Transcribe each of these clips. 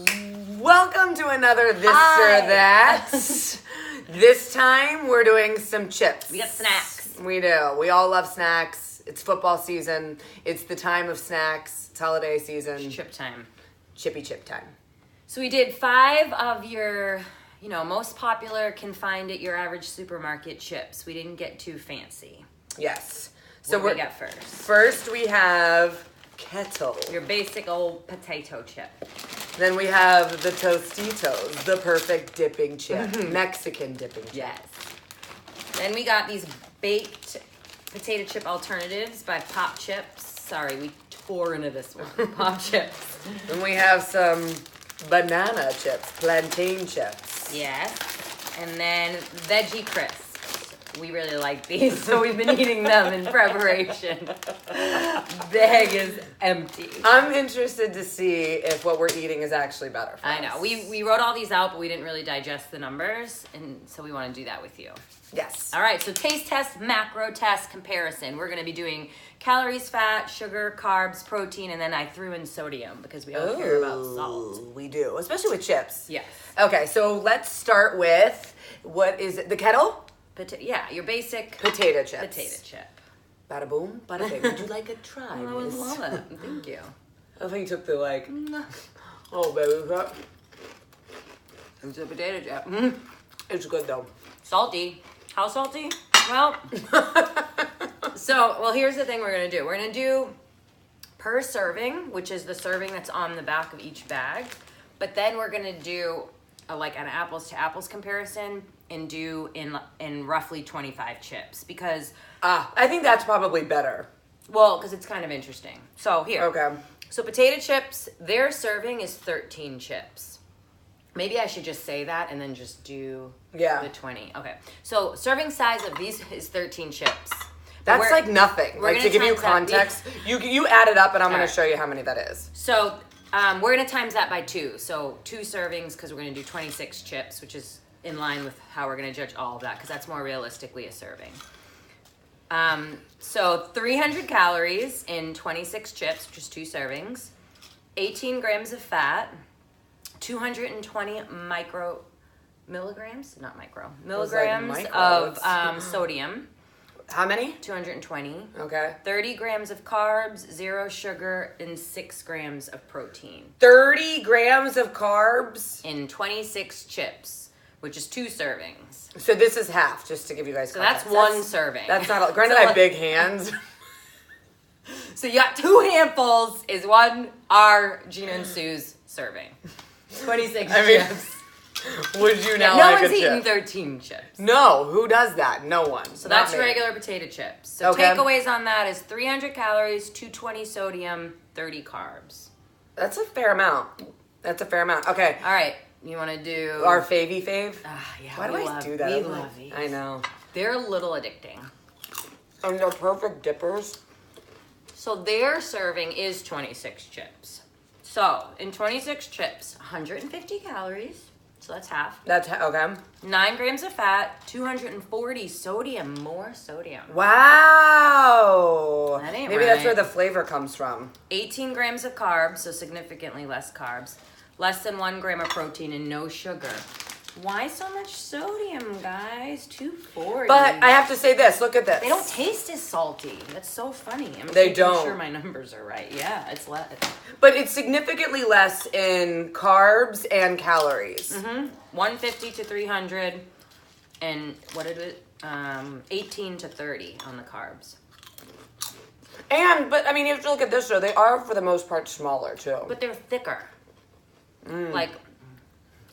Welcome to another This Hi. or That. This time we're doing some chips. We got snacks. We do. We all love snacks. It's football season. It's the time of snacks. It's holiday season. Chip time. Chippy chip time. So we did 5 of your, most popular, can find at your average supermarket chips. We didn't get too fancy. Yes. So So we got first? First we have Kettle. Your basic old potato chip. Then we have the Tostitos, the perfect dipping chip. Mexican dipping chip. Yes. Then we got these baked potato chip alternatives by Pop Chips. Sorry, we tore into this one. Pop Chips. Then we have some banana chips, plantain chips. Yes. And then Veggie Crisps. We really like these, so we've been eating them in preparation. Bag is empty. I'm interested to see if what we're eating is actually better for I us. know. We wrote all these out, but we didn't really digest the numbers, and so we want to do that with you. Yes. All right, so taste test, macro test comparison. We're going to be doing calories, fat, sugar, carbs, protein, and then I threw in sodium because we all care about salt. Ooh, we do, especially with chips. Yes. Okay, so let's start with, what is it? The Kettle? Your basic Potato chips. potato chip. Bada boom, bada bing. Would you like a try? I would miss? love it. Thank you. I think you took the oh baby, It's a potato chip. it's good though. Salty. How salty? Well, here's the thing we're going to do. We're going to do per serving, which is the serving that's on the back of each bag. But then we're going to do an apples to apples comparison and do in roughly 25 chips because I think that's probably better. because it's kind of interesting. So here. Okay. So potato chips, their serving is 13 chips. Maybe I should just say that and then just do the 20. Okay. So serving size of these is 13 chips. That's like nothing. we're Like, to gonna give you times that context, you add it up and I'm going Alright. to show you how many that is. So we're going to times that by 2. So 2 servings because we're going to do 26 chips, which is in line with how we're going to judge all of that because that's more realistically a serving. So 300 calories in 26 chips, which is 2 servings, 18 grams of fat, 220 milligrams of sodium. How many? 220. Okay. 30 grams of carbs, 0 sugar, and 6 grams of protein 30 grams of carbs. in 26 chips, which is 2 servings. So this is half, just to give you guys So context. that's one serving. That's not, granted So I have big hands. So you got 2 handfuls is one our Gina and Sue's serving. 26 I mean, chips. would you now No like one's a eating chip? 13 chips. No, who does that? No one. So that's regular potato chips. So Okay. takeaways on that is 300 calories, 220 sodium, 30 carbs. That's a fair amount. Okay. All right, you want to do Our favy fave? yeah, Why do I do that? We I'm like- love these. I know. They're a little addicting. And they're perfect dippers. So their serving is 26 chips. So in 26 chips, 150 calories. So that's half. That's okay. 9 grams of fat, 240 sodium, more sodium. Wow. That ain't Maybe that's right. where the flavor comes from. 18 grams of carbs, so significantly less carbs. Less than 1 gram of protein and no sugar. Why so much sodium, guys? 240. But I have to say this. Look at this. They don't taste as salty. That's so funny. I'm They making don't. sure my numbers are right. Yeah, it's less. But it's significantly less in carbs and calories. 150 to 300, and what did it? 18 to 30 on the carbs. But I mean, you have to look at this though. They are, for the most part, smaller too. But they're thicker. Like,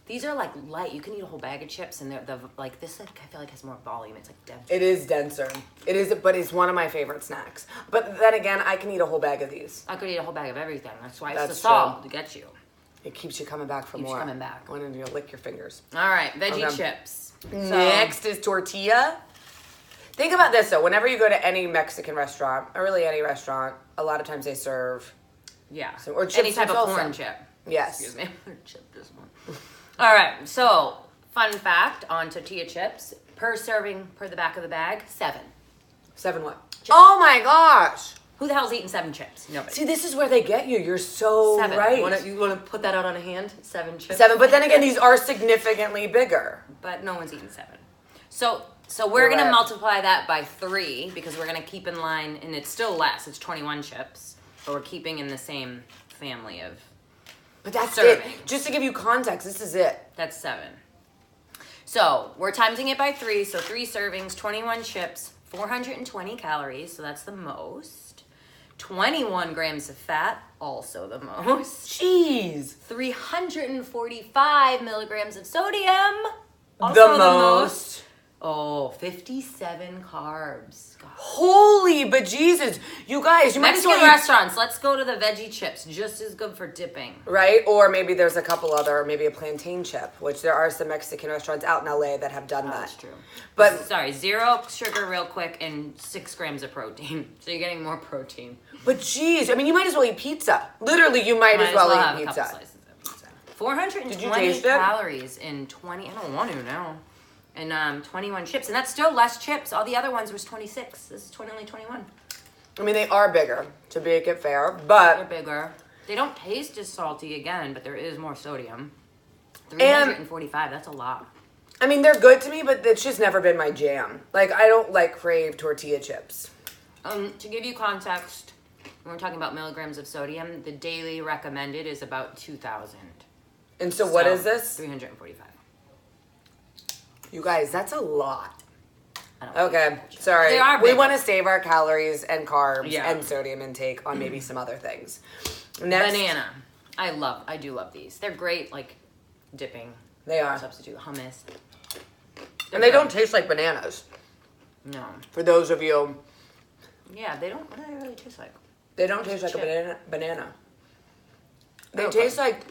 these are like light. You can eat a whole bag of chips, and they're like this. I feel like has more volume. It's like denser. It is denser. It is, but it's one of my favorite snacks. But then again, I can eat a whole bag of these. I could eat a whole bag of everything. That's why it's That's the salt to get you. It keeps you coming back for Keeps you more. coming back. When you lick your fingers. All right, veggie Okay. chips. Next is tortilla. Think about this though. Whenever you go to any Mexican restaurant, or really any restaurant, a lot of times they serve. Yeah. So- or chips any type of also. corn chip. Yes. Excuse me. Chip this one. All right. So, fun fact on tortilla chips: per serving, per the back of the bag, 7. 7 what? Oh my gosh! Who the hell's eating 7 chips? Nobody. See, this is where they get you. You're so 7. right. You want to put that out on a hand? 7 chips? 7, but then again, these are significantly bigger. But no one's eating 7. So we're going to Right. multiply that by 3 because we're going to keep in line, and it's still less. It's 21 chips, but we're keeping in the same family of. But that's Serving. it. Just to give you context, this is it. That's 7. So we're timesing it by 3. So 3 servings, 21 chips, 420 calories. So that's the most. 21 grams of fat, also the most. Jeez. 345 milligrams of sodium, also The most. Oh, 57 carbs. God. Holy bejesus. You guys, you might as Mexican well eat, restaurants, let's go to the veggie chips. Just as good for dipping. right? Or maybe there's a couple other, maybe a plantain chip, which there are some Mexican restaurants out in LA that have done that. That's true. But Sorry, 0 sugar real quick and 6 grams of protein. So you're getting more protein. But geez, I mean, you might as well eat pizza. Literally, you might as well have eat a couple pizza. slices of pizza. 420 Did you taste it? calories in 20. I don't want to now. And 21 chips, and that's still less chips. All the other ones was 26. This is only 21. I mean, they are bigger, to make it fair, They're but bigger. They don't taste as salty again, but there is more sodium. 345. That's a lot. I mean, they're good to me, but it's just never been my jam. Like, I don't like crave tortilla chips. To give you context, when we're talking about milligrams of sodium, the daily recommended is about 2,000. And so what is this? 345. You guys, that's a lot. I don't know. Okay, sorry. They are We big. want to save our calories and carbs Yeah. and sodium intake on maybe some other things. Next, Banana. I do love these. They're great, like dipping, They are. substitute hummus. And they don't taste like bananas. No. For those of you, Yeah, they don't. What do they really taste like? they don't taste like a Chip. banana. They Okay. taste like,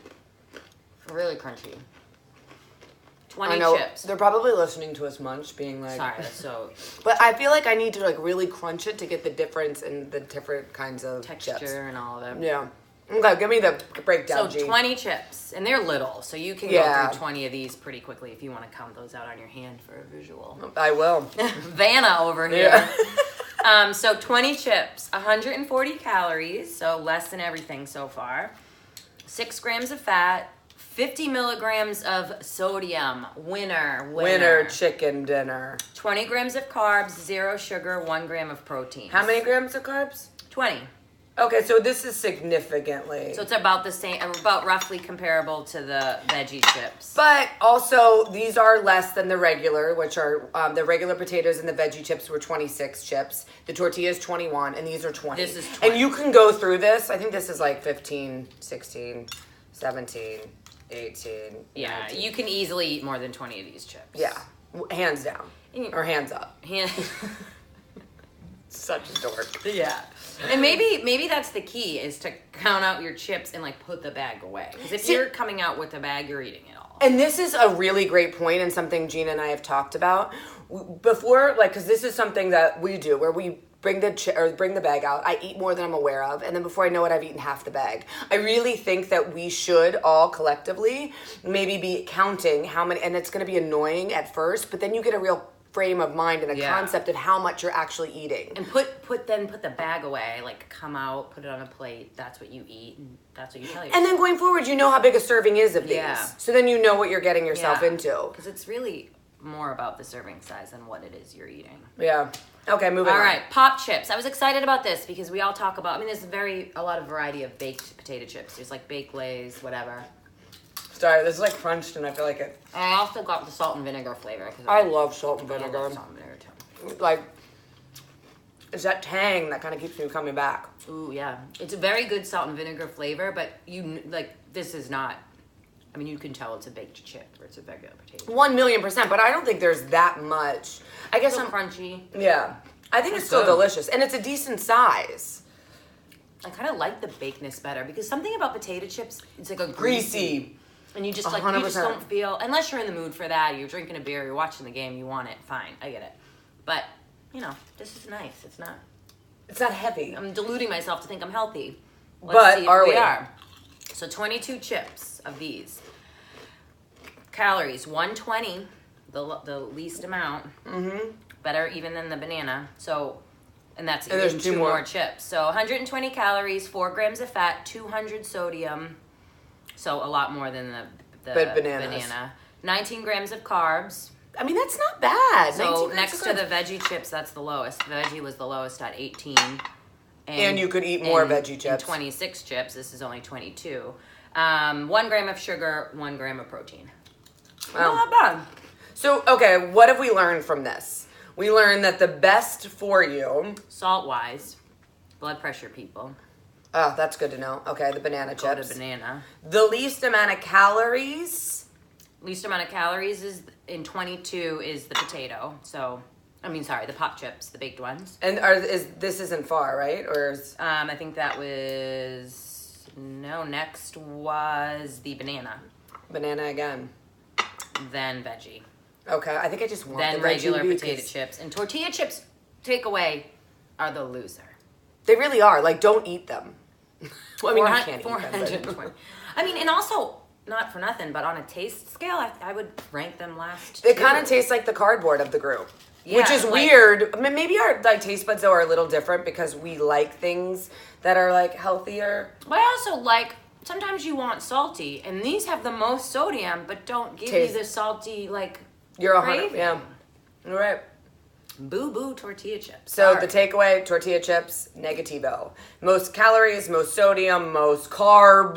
Really crunchy. I 20 know, chips. they're probably listening to us munch, being like, Sorry, that's so but I feel like I need to like really crunch it to get the difference in the different kinds of texture chips. and all of them. Yeah. Okay, give me the breakdown, So G. 20 chips, and they're little, so you can Yeah. go through 20 of these pretty quickly if you want to count those out on your hand for a visual. I will. Vanna over here. Yeah. So 20 chips, 140 calories, so less than everything so far. 6 grams of fat, 50 milligrams of sodium. Winner chicken dinner. 20 grams of carbs, 0 sugar, 1 gram of protein. How many grams of carbs? 20. Okay, so this is significantly. So it's about the same, about roughly comparable to the veggie chips. But also, these are less than the regular, which are the regular potatoes and the veggie chips were 26 chips. The tortilla is 21, and these are 20. This is 20. And you can go through this. I think this is like 15, 16, 17, 18. Yeah, 19. you can easily eat more than 20 of these chips. Yeah, hands down. Or hands up. Yeah. Such a dork. Yeah. And maybe that's the key is to count out your chips and like put the bag away. Because if you're coming out with the bag, you're eating it all. And this is a really great point and something Gina and I have talked about before, like, because this is something that we do where we bring the bag out. I eat more than I'm aware of, and then before I know it, I've eaten half the bag. I really think that we should all collectively maybe be counting how many, and it's going to be annoying at first, but then you get a real frame of mind and a concept of how much you're actually eating. And put the bag away, like come out, put it on a plate. That's what you eat, and that's what you tell yourself. And then going forward, you know how big a serving is of these. Yeah. So then you know what you're getting yourself into. Because it's really more about the serving size than what it is you're eating. Yeah. Okay, moving on. All right, pop chips. I was excited about this because we all talk about, I mean, there's a lot of variety of baked potato chips. There's like baked Lays, whatever. Sorry, this is like crunched and I feel like it. I also got the salt and vinegar flavor. I love salt and I vinegar. love salt and vinegar too. Like, it's that tang that kind of keeps me coming back. Ooh, yeah. It's a very good salt and vinegar flavor, but this is not, I mean, you can tell it's a baked chip or it's a regular potato. 1,000,000%, but I don't think there's that much. I guess Still I'm crunchy. Yeah. I think it's still good. delicious. And it's a decent size. I kind of like the bakedness better because something about potato chips, it's like a Greasy. And you just like, 100%. you just don't feel, unless you're in the mood for that, you're drinking a beer, you're watching the game, you want it, fine, I get it. But, you know, this is nice. It's not heavy. I'm deluding myself to think I'm healthy. But see if are we? are. So 22 chips of these. Calories, 120, the least amount. Mm-hmm. Better even than the banana. So And that's And there's even two two more. more chips. So 120 calories, 4 grams of fat, 200 sodium. So a lot more than the bananas. banana. 19 grams of carbs. I mean, that's not bad. So 19 grams next is to good. the veggie chips, that's the lowest. Veggie was the lowest at 18. And you could eat more veggie in chips. 26 chips. This is only 22. 1 gram of sugar, 1 gram of protein. Wow. Not bad. So, okay, what have we learned from this? We learned that the best for you. Salt wise, blood pressure people. Oh, that's good to know. Okay, the banana Go to chips. banana. The least amount of calories. Least amount of calories is in 22 is the potato. So, the pop chips, the baked ones. And this isn't far, right? Or is, I think that was next was the banana, banana again? then veggie, Okay, I think I just want then the regular veggie potato because chips, and tortilla chips. Takeaway are the loser. They really are. Like, don't eat them. Well, I mean, you can't eat them. 420. And also not for nothing, but on a taste scale, I would rank them last. They two. kind of taste like the cardboard of the group. Which Yeah, is like- weird. I mean, maybe our taste buds though are a little different because we like things that are like healthier. But I also like. Sometimes you want salty, and these have the most sodium, but don't give Taste. you the salty like. You're 100. craving. Yeah, you're right. Boo boo tortilla chips. So Sorry. the takeaway: tortilla chips, negativo. Most calories, most sodium, most carbs.